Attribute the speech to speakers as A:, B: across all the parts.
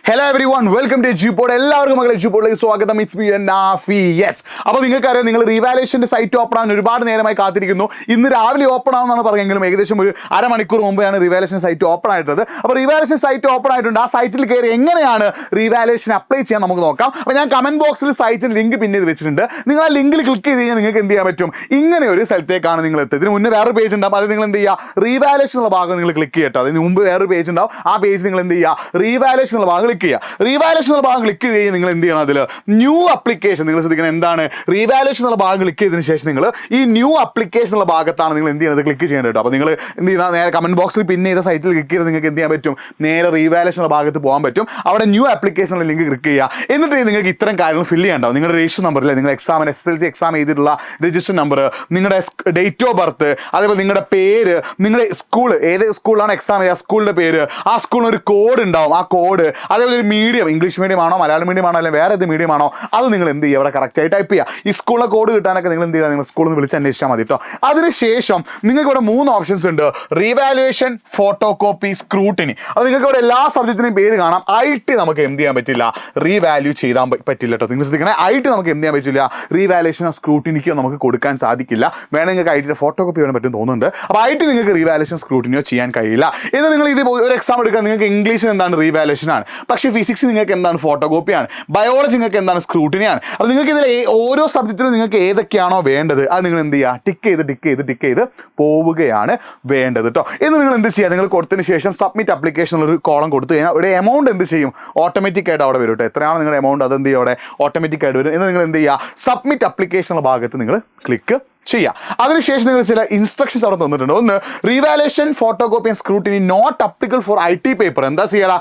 A: Hello everyone, welcome to Edupod. എല്ലാവർക്കും മക്കളെ എജ്യൂപോഡിലേക്ക് സ്വാഗതം. It's me Nafi. യെസ്, അപ്പോൾ നിങ്ങൾക്കറിയാം, നിങ്ങൾ റീവാലുവേഷൻ്റെ സൈറ്റ് ഓപ്പൺ ആകാൻ ഒരുപാട് നേരമായി കാത്തിരിക്കുന്നു. ഇന്ന് രാവിലെ ഓപ്പൺ ആവുമെന്നാണ് പറയുമെങ്കിലും ഏകദേശം ഒരു അരമണിക്കൂർ മുമ്പാണ് റീവാലുവേഷൻ സൈറ്റ് ഓപ്പൺ ആയിട്ടുള്ളത്. അപ്പോൾ റീവാലുവേഷൻ സൈറ്റ് ഓപ്പൺ ആയിട്ടുണ്ട്. ആ സൈറ്റിൽ കയറി എങ്ങനെയാണ് റീവാലുവേഷൻ അപ്ലൈ ചെയ്യാൻ നമുക്ക് നോക്കാം. അപ്പോൾ ഞാൻ കമൻറ്റ് ബോക്സിൽ സൈറ്റിന് ലിങ്ക് പിൻ ചെയ്ത് വെച്ചിട്ടുണ്ട്. നിങ്ങൾ ആ ലിങ്കിൽ ക്ലിക്ക് ചെയ്ത് കഴിഞ്ഞാൽ നിങ്ങൾക്ക് എന്ത് ചെയ്യാൻ പറ്റും, ഇങ്ങനെ ഒരു സ്ഥലത്തേക്കാണ് നിങ്ങൾ എത്തുന്നത്. ഇതിന് മുന്നേ വേറൊരു പേജ് ഉണ്ടാവും, അത് നിങ്ങൾ എന്ത് ചെയ്യുക, റീവാലുവേഷൻ എന്നുള്ള ഭാഗം നിങ്ങൾ ക്ലിക്ക് ചെയ്യട്ടോ. അതിന് മുമ്പ് വേറൊരു പേജ് ഉണ്ടാവും, ആ പേജ് നിങ്ങൾ എന്ത് ചെയ്യുക, റീവാലുവേഷൻ എന്നുള്ള ഭാഗം ക്ലിക്ക് ചെയ്യുക. റീവാലുവേഷൻ എന്നുള്ള ഭാഗം ക്ലിക്ക് ചെയ്ത് നിങ്ങൾ എന്ത് ചെയ്യണം, അതിൽ ന്യൂ അപ്ലിക്കേഷൻ നിങ്ങൾ ശ്രദ്ധിക്കണം. എന്താണ് റീവാലുവേഷൻ എന്നുള്ള ഭാഗം ക്ലിക്ക് ചെയ്തതിന് ശേഷം നിങ്ങൾ ഈ ന്യൂ അപ്ലിക്കേഷൻ എന്നുള്ള ഭാഗത്താണ് നിങ്ങൾ എന്ത് ചെയ്യുന്നത്, ക്ലിക്ക് ചെയ്യേണ്ടത് കേട്ടോ. അപ്പോൾ നിങ്ങൾ എന്ത് ചെയ്യുക, നേരെ കമൻറ്റ് ബോക്സിൽ പിൻ ചെയ്ത സൈറ്റിൽ ക്ലിക്ക് ചെയ്ത് നിങ്ങൾക്ക് എന്ത് ചെയ്യാൻ പറ്റും, നേരെ റീവാലുവേഷൻ എന്നുള്ള ഭാഗത്ത് പോകാൻ പറ്റും. അവിടെ ന്യൂ ആപ്ലിക്കേഷനുള്ള ലിങ്ക് ക്ലിക്ക് ചെയ്യുക. എന്നിട്ട് നിങ്ങൾക്ക് ഇത്തരം കാര്യങ്ങൾ ഫില്ല് ചെയ്യാണ്ടാവും. നിങ്ങളുടെ രജിസ്റ്റർ നമ്പറിൽ നിങ്ങൾ എക്സാമിന് SSLC എക്സാം ചെയ്തിട്ടുള്ള രജിസ്റ്റർ നമ്പർ, നിങ്ങളുടെ ഡേറ്റ് ഓഫ് ബർത്ത്, അതേപോലെ നിങ്ങളുടെ പേര്, നിങ്ങളുടെ സ്കൂൾ, ഏത് സ്കൂളിലാണ് എക്സാം ചെയ്യുക സ്കൂളിൻ്റെ പേര്, ആ സ്കൂളിന് ഒരു കോഡ് ഉണ്ടാവും, ആ കോഡ്, അതേപോലെ ഒരു മീഡിയം, ഇംഗ്ലീഷ് മീഡിയം ആണോ മലയാളം മീഡിയം ആണോ അല്ലെങ്കിൽ വേറെ ഏത് മീഡിയം ആണോ, അത് നിങ്ങൾ എന്ത് ചെയ്യുക, അവിടെ കറക്റ്റായി ടൈപ്പ് ചെയ്യുക. ഈ സ്കൂളിലെ കോഡ് കിട്ടാനൊക്കെ നിങ്ങൾ എന്ത് ചെയ്യുക, നിങ്ങൾ സ്കൂളിൽ നിന്ന് വിളിച്ച് അന്വേഷിച്ചാൽ മതി കേട്ടോ. അതിനുശേഷം നിങ്ങൾക്ക് ഇവിടെ 3 ഓപ്ഷൻസ് ഉണ്ട്: റീവാലുവേഷൻ, ഫോട്ടോ കോപ്പി, സ്ക്രൂട്ടിനി. അത് നിങ്ങൾക്ക് ഇവിടെ എല്ലാ സബ്ജക്റ്റിനെയും പേര് കാണാം. IT നമുക്ക് എന്ത് ചെയ്യാൻ പറ്റില്ല, റീവാല്യൂ ചെയ്താൻ പറ്റില്ല കേട്ടോ. നിങ്ങൾ ശ്രദ്ധിക്കണേ, IT നമുക്ക് എന്ത് ചെയ്യാൻ പറ്റില്ല, റീവാലുവേഷനോ സ്ക്രൂട്ടിനിക്കോ നമുക്ക് കൊടുക്കാൻ സാധിക്കില്ല. വേണമെങ്കിൽ നിങ്ങൾക്ക് IT ഫോട്ടോ കോപ്പി ചെയ്യാൻ പറ്റും തോന്നുന്നുണ്ട്. അപ്പോൾ IT നിങ്ങൾക്ക് റീവാലുവേഷൻ സ്ക്രൂട്ടിനിയോ ചെയ്യാൻ കഴിയില്ല. എന്നാൽ നിങ്ങൾ ഇത് ഒരു എക്സാം എടുക്കുക, നിങ്ങൾക്ക് ഇംഗ്ലീഷിന് എന്താണ് റീവാലുവേഷൻ ആണ്, പക്ഷേ ഫിസിക്സ് നിങ്ങൾക്ക് എന്താണ് ഫോട്ടോ കോപ്പിയാണ്, ബയോളജി നിങ്ങൾക്ക് എന്താണ് സ്ക്രൂട്ടിനിയാണ്. അപ്പോൾ നിങ്ങൾക്ക് ഇതിൽ ഓരോ സബ്ജക്റ്റിലും നിങ്ങൾക്ക് ഏതൊക്കെയാണോ വേണ്ടത് അത് നിങ്ങൾ എന്ത് ചെയ്യുക, ടിക്ക് ചെയ്ത് പോവുകയാണ് വേണ്ടത് കേട്ടോ. എന്ന് നിങ്ങൾ എന്ത് ചെയ്യുക, നിങ്ങൾ കൊടുത്തതിന് ശേഷം സബ്മിറ്റ് ആപ്ലിക്കേഷൻ ഒരു കോളം കൊടുത്തു കഴിഞ്ഞാൽ ഇവിടെ എമൗണ്ട് എന്ത് ചെയ്യും, ഓട്ടോമാറ്റിക് ആയിട്ട് അവിടെ വരും കേട്ടോ. എത്രയാണ് നിങ്ങളുടെ എമൗണ്ട് അത് എന്ത് ചെയ്യും, അവിടെ ഓട്ടോമാറ്റിക് ആയിട്ട് വരും. എന്ന് നിങ്ങൾ എന്ത് ചെയ്യുക, സബ്മിറ്റ് ആപ്ലിക്കേഷൻ ഭാഗത്ത് നിങ്ങൾ ക്ലിക്ക് ചെയ്യാം. അതിനുശേഷം നിങ്ങൾ ചില ഇൻസ്ട്രക്ഷൻസ് അവിടെ തന്നിട്ടുണ്ട്. ഒന്ന്, revaluation, photo copy and scrutiny not applicable for IT paper. എന്താ ചെയ്യണം,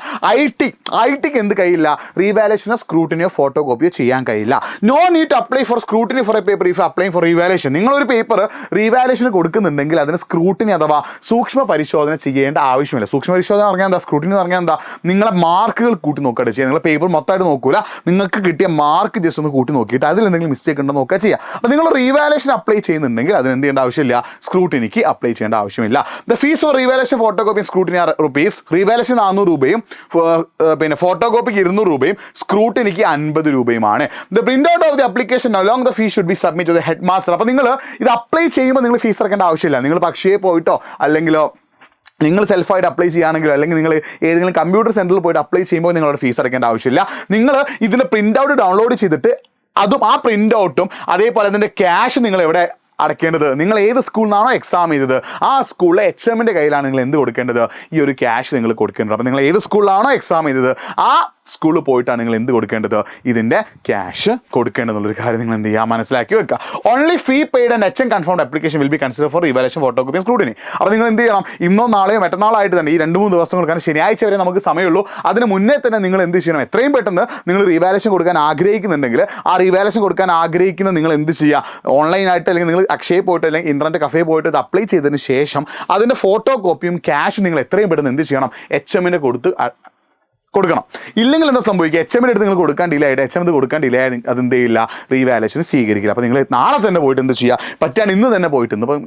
A: ഐടിക്ക് എന്ത് കഴിയില്ല, റീവാലുവേഷനോ സ്ക്രൂട്ടിനിയോ ഫോട്ടോ കോപ്പിയോ ചെയ്യാൻ കഴിയില്ല. No need to apply for scrutiny for a paper if apply for revaluation. നിങ്ങളൊരു പേപ്പർ റീവാലുവേഷന് കൊടുക്കുന്നുണ്ടെങ്കിൽ അതിന് സ്ക്രൂട്ടിനി അഥവാ സൂക്ഷ്മ പരിശോധന ചെയ്യേണ്ട ആവശ്യമില്ല. സൂക്ഷ്മ പരിശോധന പറഞ്ഞാൽ എന്താ, സ്ക്രൂട്ടിനി പറഞ്ഞാൽ എന്താ, നിങ്ങളെ മാർക്കുകൾ കൂട്ടി നോക്കുകയാണ് ചെയ്യുക. നിങ്ങളെ പേപ്പർ മൊത്തമായിട്ട് നോക്കൂല, നിങ്ങൾക്ക് കിട്ടിയ മാർക്ക് ജസ്റ്റ് ഒന്ന് കൂട്ടി നോക്കിയിട്ട് അതിൽ എന്തെങ്കിലും മിസ്റ്റേക്ക് ഉണ്ടോ നോക്കുക ചെയ്യുക. അപ്പോൾ നിങ്ങൾ റീവാലുവേഷൻ അപ്ലൈ ചെയ്യുന്നുണ്ടെങ്കിൽ അതിന് എന്ത് ചെയ്യേണ്ട ആവശ്യമില്ല, സ്ക്രൂട്ടിനിക്ക് അപ്ലൈ ചെയ്യേണ്ട ആവശ്യമില്ല. The fee for revaluation, photo copy, scrutiny are rupees. Revaluation 400 രൂപയും പിന്നെ ഫോട്ടോ കോപ്പിക്ക് 200 രൂപയും സ്ക്രൂട്ടിനിക്ക് 50 രൂപയുമാണ്. The print out of the application along the fee should be submit to the head master. അപ്പോൾ നിങ്ങൾ ഇത് അപ്ലൈ ചെയ്യുമ്പോൾ നിങ്ങൾ ഫീസ് അടക്കേണ്ട ആവശ്യമില്ല. നിങ്ങൾ പക്ഷേ പോയിട്ടോ അല്ലെങ്കിലോ നിങ്ങൾ സെൽഫായിട്ട് അപ്ലൈ ചെയ്യുകയാണെങ്കിലോ അല്ലെങ്കിൽ നിങ്ങൾ ഏതെങ്കിലും കമ്പ്യൂട്ടർ സെൻറ്ററിൽ പോയിട്ട് അപ്ലൈ ചെയ്യുമ്പോൾ നിങ്ങളുടെ ഫീസ് അടക്കേണ്ട ആവശ്യമില്ല. നിങ്ങൾ ഇതിൻ്റെ പ്രിൻ്റ് ഔട്ട് ഡൗൺലോഡ് ചെയ്തിട്ട് അതും ആ പ്രിൻ്റ് ഔട്ടും അതേപോലെ അതിൻ്റെ ക്യാഷ് നിങ്ങൾ എവിടെ അടയ്ക്കേണ്ടത്, നിങ്ങൾ ഏത് സ്കൂളിൽ നിന്നാണോ എക്സാം ചെയ്തത് ആ സ്കൂളിലെ HMൻ്റെ കയ്യിലാണ് നിങ്ങൾ എന്ത് കൊടുക്കേണ്ടത്, ഈ ഒരു ക്യാഷ് നിങ്ങൾ കൊടുക്കേണ്ടത്. അപ്പോൾ നിങ്ങൾ ഏത് സ്കൂളിലാണോ എക്സാം ചെയ്തത് ആ സ്കൂളിൽ പോയിട്ടാണ് നിങ്ങൾ എന്ത് കൊടുക്കേണ്ടത്, ഇതിൻ്റെ ക്യാഷ് കൊടുക്കേണ്ടതെന്നുള്ളൊരു കാര്യം നിങ്ങൾ എന്ത് ചെയ്യുക, മനസ്സിലാക്കി വെക്കുക. Only fee paid and HM confirmed application will be consider four revaluation, photo copy and scrutiny. അപ്പോൾ നിങ്ങൾ എന്ത് ചെയ്യണം, ഇന്നോ നാളെയോ മറ്റന്നാളായിട്ട് തന്നെ ഈ 2-3 ദിവസങ്ങൾ, കാരണം ശനിയാഴ്ച വരെ നമുക്ക് സമയമുള്ളൂ. അതിന് മുന്നേ തന്നെ നിങ്ങൾ എന്ത് ചെയ്യണം, എത്രയും പെട്ടെന്ന് നിങ്ങൾ റീവാലുവേഷൻ കൊടുക്കാൻ ആഗ്രഹിക്കുന്നുണ്ടെങ്കിൽ ആ റീവാലുവേഷൻ കൊടുക്കാൻ ആഗ്രഹിക്കുന്ന നിങ്ങൾ എന്ത് ചെയ്യുക, ഓൺലൈനായിട്ട് അല്ലെങ്കിൽ നിങ്ങൾ അക്ഷയയിൽ പോയിട്ട് അല്ലെങ്കിൽ ഇൻ്റർനെറ്റ് കഫേ പോയിട്ട് ഇത് അപ്ലൈ ചെയ്തതിന് ശേഷം അതിൻ്റെ ഫോട്ടോ കോപ്പിയും ക്യാഷും നിങ്ങൾ എത്രയും പെട്ടെന്ന് എന്ത് ചെയ്യണം, HMന് കൊടുക്കണം. ഇല്ലെങ്കിൽ എന്താ സംഭവിക്കുക, HMൻ്റെ അടുത്ത് നിങ്ങൾ കൊടുക്കാൻ ഡിലേ ആയിട്ട് HM കൊടുക്കാൻ ഡിലേ ആയി അതെന്ത് ചെയ്യില്ല, റീവാലുവേഷൻ സ്വീകരിക്കില്ല. അപ്പോൾ നിങ്ങൾ നാളെ തന്നെ പോയിട്ട് എന്ത് ചെയ്യുക, പറ്റാൻ ഇന്ന് തന്നെ പോയിട്ട്, ഇപ്പം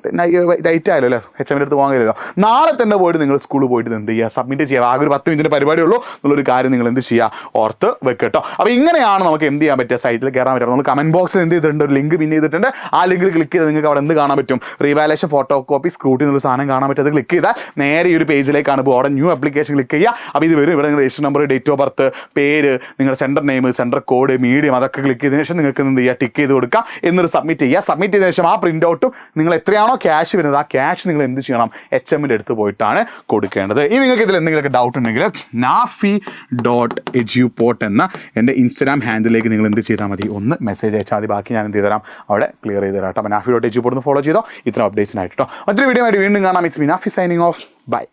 A: ഡേറ്റ് ആയല്ലോ അല്ലേ, HMൻ്റെ അടുത്ത് പോകാൻ കഴിയില്ലല്ലോ, നാളെ തന്നെ പോയിട്ട് നിങ്ങൾ സ്കൂളിൽ പോയിട്ട് എന്ത് ചെയ്യുക, സബ്മിറ്റ് ചെയ്യുക. ആകെ ഒരു 10 മിനിറ്റിൻ്റെ പരിപാടിയുള്ളൂ എന്നുള്ളൊരു കാര്യം നിങ്ങൾ എന്ത് ചെയ്യുക, ഓർത്ത് വെക്കട്ടോ. അപ്പോൾ ഇങ്ങനെയാണ് നമുക്ക് എന്ത് ചെയ്യാൻ പറ്റുക, സൈറ്റിൽ കയറാൻ പറ്റും. നമ്മൾ കമൻറ്റ് ബോക്സിൽ എന്ത് ചെയ്തിട്ടുണ്ട്, ഒരു ലിങ്ക് പിൻ ചെയ്തിട്ടുണ്ട്. ആ ലിങ്കിൽ ക്ലിക്ക് ചെയ്ത് നിങ്ങൾക്ക് അവിടെ എന്ത് കാണാൻ പറ്റും, റീവാലുവേഷൻ, ഫോട്ടോ കോപ്പി, സ്ക്രൂട്ടിനി എന്നുള്ള സാധനം കാണാൻ പറ്റും. അത് ക്ലിക്ക് ചെയ്താൽ നേരെ ഈ ഒരു പേജിലേക്കാണ് പോകുക. അവിടെ ന്യൂ ആപ്ലിക്കേഷൻ ക്ലിക്ക് ചെയ്യുക. അപ്പോൾ ഇത് വരും. ഇവിടെ നിങ്ങൾ register number, date of birth, പേര്, നിങ്ങളുടെ centre name, centre code, medium, അതൊക്കെ ക്ലിക്ക് ചെയ്തതിനു ശേഷം നിങ്ങൾക്ക് എന്ത് ചെയ്യുക, ടിക്ക് ചെയ്ത് കൊടുക്കുക. എന്നിട്ട് സബ്മിറ്റ് ചെയ്യുക. സബ്മിറ്റ് ചെയ്തതിനു ശേഷം ആ പ്രിൻ്റ് ഔട്ടും നിങ്ങൾ എത്രയാണോ ക്യാഷ് വരുന്നത് ആ ക്യാഷ് നിങ്ങൾ എന്ത് ചെയ്യണം, HMൻ്റെ അടുത്ത് പോയിട്ടാണ് കൊടുക്കേണ്ടത്. ഇനി നിങ്ങൾക്ക് ഇതിൽ എന്തെങ്കിലുമൊക്കെ ഡൗട്ട് ഉണ്ടെങ്കിൽ nafi.eduport എന്ന എൻ്റെ ഇൻസ്റ്റാഗ്രാം ഹാൻഡിലേക്ക് നിങ്ങൾ എന്ത് ചെയ്താൽ മതി, ഒന്ന് മെസ്സേജ് അയച്ചാൽ മതി. ബാക്കി ഞാൻ എന്ത് ചെയ്ത് തരാം, അവിടെ ക്ലിയർ ചെയ്ത് തരാം. അപ്പോൾ nafi.eduport ഫോളോ ചെയ്തോ ഇത്തരം അപ്ഡേറ്റ്സിനായിട്ട് കേട്ടോ. മറ്റൊരു വീഡിയോ ആയിട്ട് വീണ്ടും കാണാം. It's me Nafi signing off. By.